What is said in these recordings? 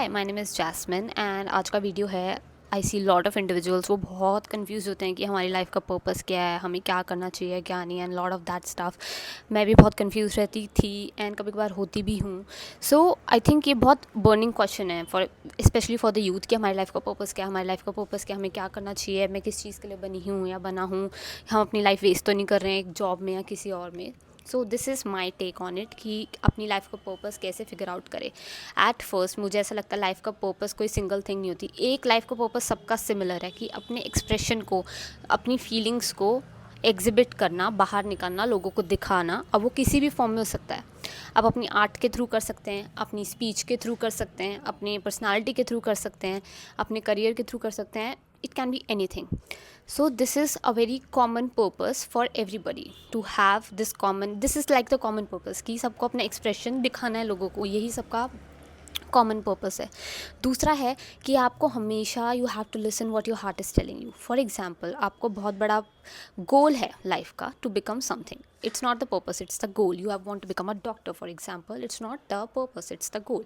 Hi my name is Jasmine and आज का video है। I see lot of individuals वो बहुत कंफ्यूज होते हैं कि हमारी लाइफ का पर्पस क्या है, हमें क्या करना चाहिए क्या नहीं, and lot of that stuff. मैं भी बहुत कंफ्यूज रहती थी एंड कभी कभार होती भी हूँ। सो आई थिंक ये बहुत बर्निंग क्वेश्चन है for specially for the youth कि हमारी लाइफ का पर्पस क्या है, हमारी लाइफ का पर्पस क्या, हमें क्या करना चाहिए, मैं किस चीज़ के लिए बनी हूँ या बना हूँ, हम अपनी लाइफ वेस्ट तो नहीं कर रहे हैं एक जॉब में या किसी और में। So this is my take on it कि अपनी लाइफ का पर्पस कैसे फिगर आउट करें। एट फर्स्ट मुझे ऐसा लगता है लाइफ का पर्पस कोई सिंगल थिंग नहीं होती। एक लाइफ का पर्पस सबका सिमिलर है कि अपने एक्सप्रेशन को, अपनी फीलिंग्स को एग्जिबिट करना, बाहर निकालना, लोगों को दिखाना। अब वो किसी भी फॉर्म में हो सकता है। आप अपनी आर्ट के थ्रू कर सकते हैं, अपनी स्पीच के थ्रू कर सकते हैं, अपनी पर्सनालिटी के थ्रू कर सकते हैं, अपने करियर के थ्रू कर सकते हैं। It can be anything. So this is a very common purpose for everybody to have this common, this is like the common purpose कि सबको अपना एक्सप्रेशन दिखाना है लोगों को, यही सबका कॉमन पर्पस है। दूसरा है कि आपको हमेशा you have to listen what your heart is telling you. For example आपको बहुत बड़ा गोल है लाइफ का to become something, it's not the purpose, it's the goal. You have want to become a doctor for example, it's not the purpose, it's the goal.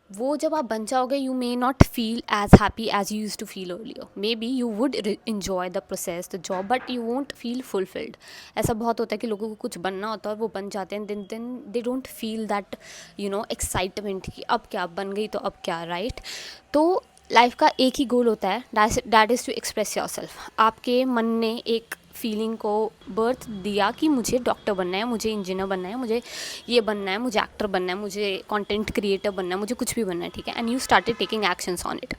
वो जब आप बन जाओगे you may not feel as happy as you use to feel earlier. Maybe you would enjoy the process, the job, but you won't feel fulfilled. ऐसा बहुत होता है कि लोगों को कुछ बनना होता है और वो बन जाते हैं, दिन they don't feel that excitement कि अब क्या बन गई तो अब क्या, राइट। तो लाइफ का एक ही गोल होता है, that is to express yourself. आपके मन ने एक फीलिंग को बर्थ दिया कि मुझे डॉक्टर बनना है, मुझे इंजीनियर बनना है, मुझे ये बनना है, मुझे एक्टर बनना है, मुझे कंटेंट क्रिएटर बनना है, मुझे कुछ भी बनना है, ठीक है। And you started taking actions on it.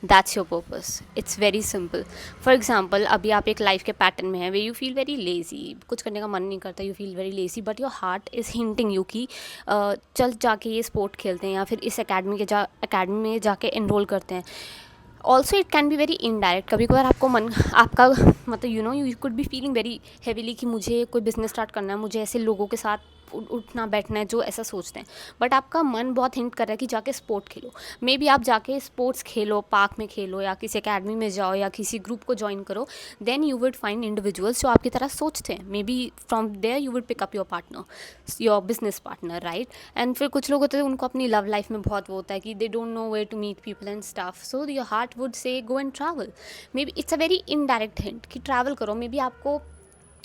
That's your purpose. It's very simple. For example अभी आप एक लाइफ के पैटर्न में है way you feel very lazy, कुछ करने का मन नहीं करता, you feel very lazy, but your heart is hinting you कि चल जाके ये स्पोर्ट खेलते हैं या फिर इस अकेडमी में जाके इनरोल करते हैं। Also it can be very indirect. कभी कभार आपको मन, आपका मतलब you could be feeling very heavily कि मुझे कोई बिजनेस स्टार्ट करना है, मुझे ऐसे लोगों के साथ उठना बैठना है जो ऐसा सोचते हैं, बट आपका मन बहुत हिंट कर रहा है कि जाके स्पोर्ट खेलो। मे बी आप जाके स्पोर्ट्स खेलो, पार्क में खेलो या किसी अकेडमी में जाओ या किसी ग्रुप को ज्वाइन करो। Then you would find individuals जो आपकी तरह सोचते हैं। Maybe from there you would pick up your partner, your business partner, right. And फिर कुछ लोग होते हैं उनको अपनी लव लाइफ में बहुत वो होता है कि they don't know where to meet people and staff, so your heart would say go and travel. Maybe it's a very indirect hint कि ट्रैवल करो। मे बी आपको,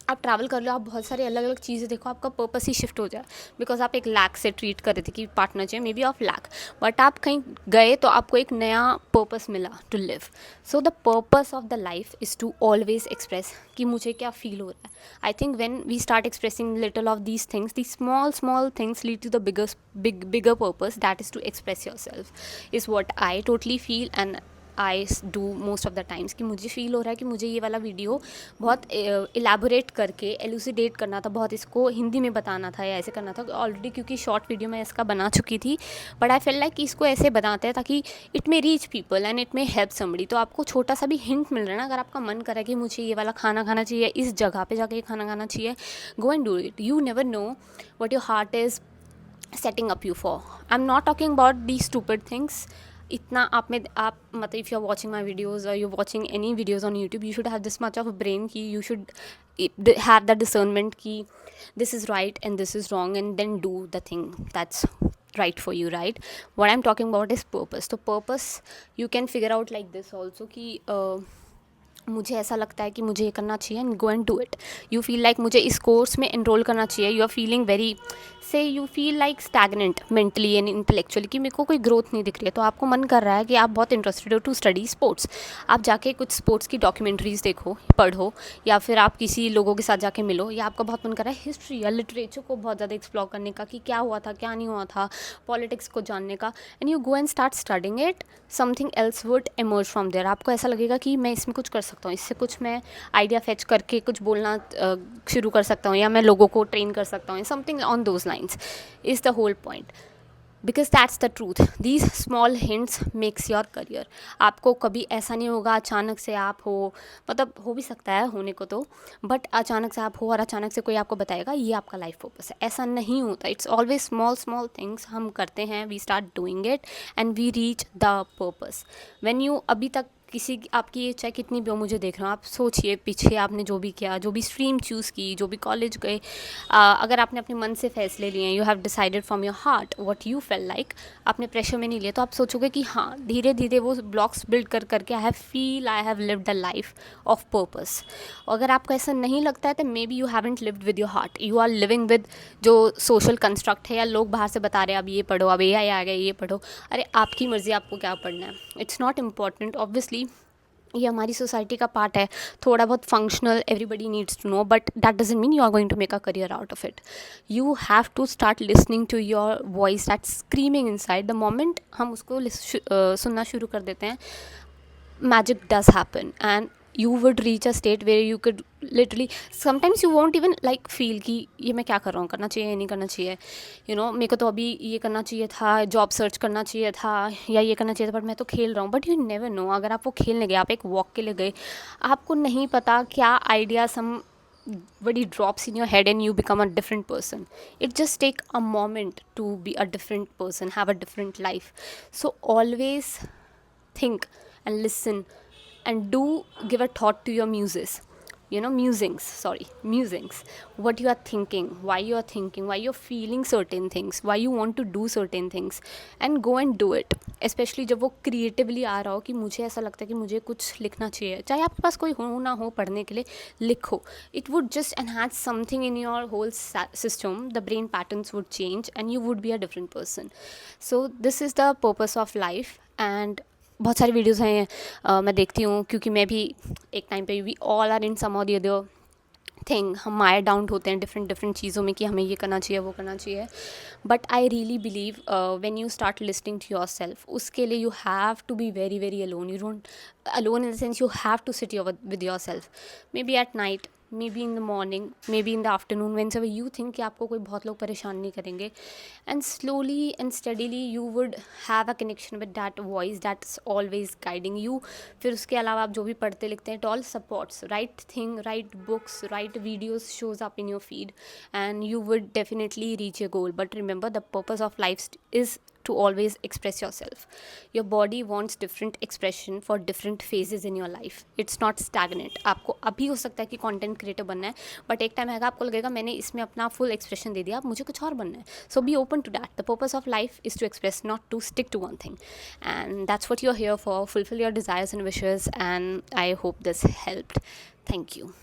आप ट्रैवल कर लो, आप बहुत सारी अलग अलग चीज़ें देखो, आपका पर्पस ही शिफ्ट हो जाए। बिकॉज आप एक लैक से ट्रीट कर रहे थे कि पार्टनर चाहिए, maybe of lack, but आप कहीं गए तो आपको एक नया पर्पस मिला to live. So the purpose of the life is to always express कि मुझे क्या फील हो रहा है। I think when we start expressing little of these things, the small small things lead to the bigger purpose, that is to express yourself, is what I totally feel and I do most of the times. कि मुझे feel हो रहा है कि मुझे ये वाला video बहुत इलेबोरेट करके एलुसिडेट करना था, बहुत इसको हिंदी में बताना था या ऐसे करना था ऑलरेडी, क्योंकि शॉर्ट वीडियो मैं इसका बना चुकी थी। बट आई फील लाइक कि इसको ऐसे बनाते हैं ताकि it may reach people and it may help somebody. तो आपको छोटा सा भी हिंट मिल रहा है ना, अगर आपका मन करे कि मुझे ये वाला खाना खाना चाहिए, इस जगह पे जाके ये खाना खाना चाहिए, go and do it. You never know what your heart is setting up you for. I'm not talking about these stupid things. इतना आप में, आप मतलब if you are watching my videos और you watching any videos on YouTube, you should have this much of brain कि you should have the discernment कि this is right and this is wrong, and then do the thing that's right for you, right? What I'm talking about is purpose. तो purpose you can figure out like this also कि मुझे ऐसा लगता है कि मुझे ये करना चाहिए and go and do it. You feel like मुझे इस कोर्स में एनरोल करना चाहिए, यू आर फीलिंग वेरी से, you feel like stagnant mentally and intellectually कि मेरे को कोई ग्रोथ नहीं दिख रही है, तो आपको मन कर रहा है कि आप बहुत इंटरेस्टेड हो टू स्टडी स्पोर्ट्स। आप जाके कुछ स्पोर्ट्स की डॉक्यूमेंट्रीज़ देखो, पढ़ो, या फिर आप किसी लोगों के साथ जाके मिलो, या आपका बहुत मन कर रहा है हिस्ट्री या लिटरेचर को बहुत ज़्यादा एक्सप्लोर करने का कि क्या हुआ था क्या नहीं हुआ था, पॉलिटिक्स को जानने का, and you go and start studying it, something else would emerge from there. आपको ऐसा लगेगा कि मैं इसमें कुछ कर सकता हूँ, इससे कुछ मैं आइडिया फेच करके कुछ बोलना शुरू कर सकता हूँ, या मैं लोगों को ट्रेन कर सकता हूँ, something on those lines is the whole point. Because that's the truth, these small hints makes your career. आपको कभी ऐसा नहीं होगा अचानक से आप हो, मतलब हो भी सकता है होने को तो, बट अचानक से आप हो और अचानक से कोई आपको बताएगा ये आपका लाइफ पर्पस है, ऐसा नहीं होता। It's always small small things हम करते हैं, we start doing it and we reach the purpose. When you अभी तक किसी आपकी एज चाहे कितनी भी हो, मुझे देख रहा हूँ, आप सोचिए पीछे आपने जो भी किया, जो भी स्ट्रीम चूज़ की, जो भी कॉलेज गए, अगर आपने अपने मन से फैसले लिए, you have decided from your heart what you fail like, आपने प्रेशर में नहीं लिया, तो आप सोचोगे कि हाँ धीरे धीरे वो ब्लॉक्स बिल्ड कर करके I have lived the life of purpose. अगर आपको ऐसा नहीं लगता है तो maybe you haven't lived with your heart, you are living with जो सोशल कंस्ट्रक्ट है, या लोग बाहर से बता रहे हैं अब ये पढ़ो, अब ये आ गया, ये पढ़ो। अरे आपकी मर्ज़ी, आपको क्या पढ़ना है, इट्स नॉट इम्पॉर्टेंट। ऑब्वियसली ये हमारी सोसाइटी का पार्ट है, थोड़ा बहुत functional, everybody needs to know, but that doesn't mean you are going to make a career out of it. You have to start listening to your voice that screaming inside. The moment हम उसको सुनना शुरू कर देते हैं, magic does happen, and you would reach a state where you could literally, sometimes you won't even like feel कि ये मैं क्या कर रहा हूँ, करना चाहिए या नहीं करना चाहिए, मेरे को तो अभी ये करना चाहिए था, जॉब सर्च करना चाहिए था, या ये करना चाहिए था, बट मैं तो खेल रहा हूँ। बट यू नेवर नो, अगर आप वो खेलने गए, आप एक वॉक के लिए गए, आपको नहीं पता क्या idea somebody drops in your head and you become a different person. It just take a moment to be a different person, have a different life. So always think and listen and do give a thought to your musings, what you are thinking, why you are thinking, why you're feeling certain things, why you want to do certain things, and go and do it. Especially जब वो creatively आ रहा हो कि मुझे ऐसा लगता है कि मुझे कुछ लिखना चाहिए, चाहे आपके पास कोई हो ना हो पढ़ने के लिए, लिखो. It would just enhance something in your whole system, the brain patterns would change and you would be a different person. So this is the purpose of life. And बहुत सारी वीडियोस हैं, मैं देखती हूँ, क्योंकि मैं भी एक टाइम पे, वी ऑल आर इन सम और द अदर थिंग, हम मायर डाउन होते हैं डिफरेंट चीज़ों में कि हमें ये करना चाहिए, वो करना चाहिए। But I really believe when you start listening to yourself, उसके लिए you have to be very very alone. You don't alone in the sense, you have to sit with yourself, maybe at night, maybe in the morning, maybe in the afternoon, whenever you think कि आपको कोई बहुत लोग परेशान नहीं करेंगे. And slowly and steadily you would have a connection with that voice that's always guiding you. फिर उसके अलावा आप जो भी पढ़ते लिखते हैं, it all supports, right thing, right books, right videos shows up in your feed, and you would definitely reach your goal. But remember, the purpose of life is to always express yourself. Your body wants different expression for different phases in your life. It's not stagnant. आपको अभी हो सकता है कि content creator बनना है, but एक time आएगा आपको लगेगा मैंने इसमें अपना फुल एक्सप्रेशन दे दिया, अब मुझे कुछ और बनना है. So be open to that. The purpose of life is to express, not to stick to one thing, and that's what you're here for. Fulfill your desires and wishes, and I hope this helped. Thank you.